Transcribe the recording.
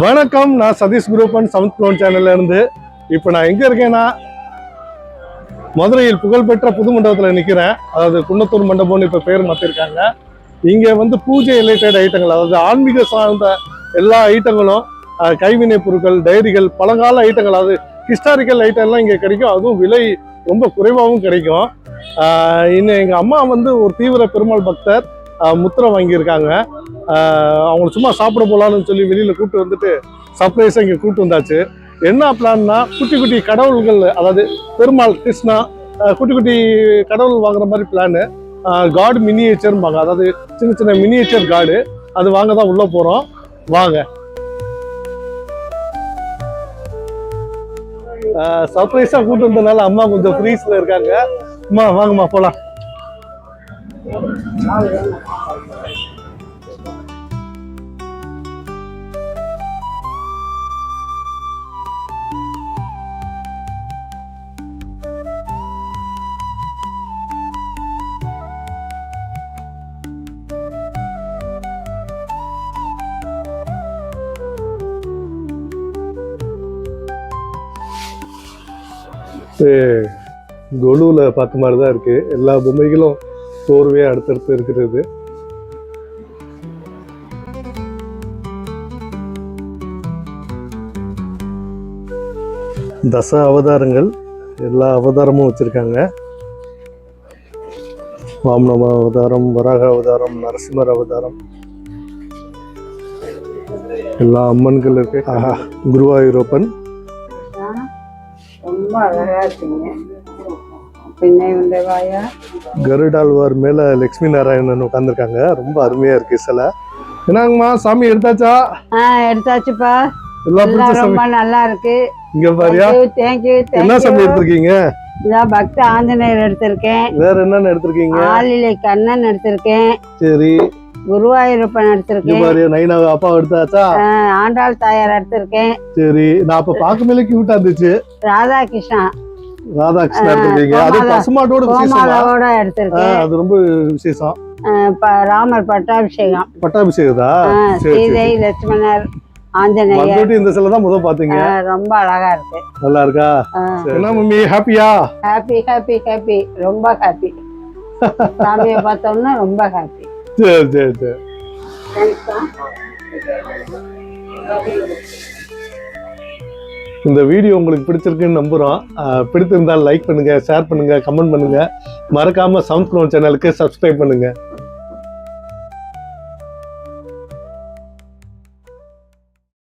வணக்கம், நான் Satish group and south clone சேனல்ல இருந்து. இப்போ நான் எங்க இருக்கேன்னா மதுரையில் புகழ்பெற்ற புது மண்டபத்தில் நிற்கிறேன். அதாவது குன்னத்தூர் மண்டபம்னு இப்போ பேர் மாற்றிருக்காங்க. இங்கே வந்து பூஜை ரிலேட்டட் ஐட்டங்கள், அதாவது ஆன்மீக சார்ந்த எல்லா ஐட்டங்களும், கைவினை பொருட்கள், டைரிகள், பழங்கால ஐட்டங்கள், அதாவது ஹிஸ்டாரிக்கல் ஐட்டம்லாம் இங்கே கிடைக்கும். அதுவும் விலை ரொம்ப குறைவாகவும் கிடைக்கும். இன்னும் எங்கள் அம்மா வந்து ஒரு தீவிர பெருமாள் பக்தர், முத்திரை வாங்கியிருக்காங்க. அவங்கள சும்மா சாப்பிட போகலான்னு சொல்லி வெளியில் கூப்பிட்டு வந்துட்டு சர்ப்ரைஸாக இங்கே கூப்பிட்டு வந்தாச்சு. என்ன பிளான்னா, குட்டி குட்டி கடவுள்கள், அதாவது பெருமாள், கிருஷ்ணா, குட்டி குட்டி கடவுள் வாங்குற மாதிரி பிளானு. காடு மினியேச்சர்பாங்க, அதாவது சின்ன சின்ன மினியேச்சர் காடு, அது வாங்க தான் உள்ளே போகிறோம். வாங்க. சர்ப்ரைஸாக கூப்பிட்டு வந்ததுனால அம்மா கொஞ்சம் ஃப்ரீஸில் இருக்காங்க. அம்மா வாங்கம்மா போகலாம். கொலுவில் பார்த்த மாதிரி தான் இருக்கு. எல்லா பொம்மைகளும் சோர்வையாக அடுத்தடுத்து இருக்கிறது. தச அவதாரங்கள், எல்லா அவதாரமும் வச்சிருக்காங்க. வாமன அவதாரம், வராக அவதாரம், நரசிம்மர் அவதாரம், எல்லா அம்மன்கள் இருக்கு. குருவாயூரப்பன் ரொம்ப அழகா இருக்கீங்க. பின்னை வந்தவாயா, கருடாழ்வார் மேல லட்சுமி நாராயணன் உட்காந்துருக்காங்க. ரொம்ப அருமையா இருக்கு சிலை. என்னங்கம்மா, சாமி எடுத்தாச்சா? எடுத்தாச்சுப்பா. எல்லாம் ரொம்ப நல்லா இருக்கு. இங்க பாரியா. தேங்க்யூ. என்ன சாமி எடுத்திருக்கீங்க? இதான் பக்த ஆஞ்சநேயர் எடுத்திருக்கேன். வேற என்னன்னு எடுத்திருக்கீங்க? ஆளிலை கண்ணன் எடுத்திருக்கேன். சரி. குருவாயூரப்பன் எடுத்திருக்கேன். நைனாவை அப்பா எடுத்தாச்சா? ஆண்டாள் தாயார் எடுத்திருக்கேன். சரி. நான் அப்ப பாக்க மேல கியூட்டா இருந்துச்சு. ராதாகிருஷ்ணா எடுத்திருக்கீங்க. அது பசுமாட்டோட கோமாளோட எடுத்திருக்கேன். அது ரொம்ப விசேஷம். ராமர் பட்டாபிஷேகம். பட்டாபிஷேகதா? சீதை, லட்சுமணர், ஆஞ்சநேயர். இந்த சிலை தான் முதல் பாத்தீங்க. ரொம்ப அழகா இருக்கு. நல்லா இருக்கா? என்ன மம்மி, ஹாப்பியா? ஹாப்பி, ரொம்ப ஹாப்பி. சாமியை பார்த்தோம்னா ரொம்ப ஹாப்பி. சரி. இந்த வீடியோ உங்களுக்கு பிடிச்சிருக்குன்னு நம்புறோம். பிடித்திருந்தால் லைக் பண்ணுங்க, ஷேர் பண்ணுங்க, கமெண்ட் பண்ணுங்க. மறக்காம சவுத் க்ளோன் சேனலுக்கு சப்ஸ்கிரைப் பண்ணுங்க.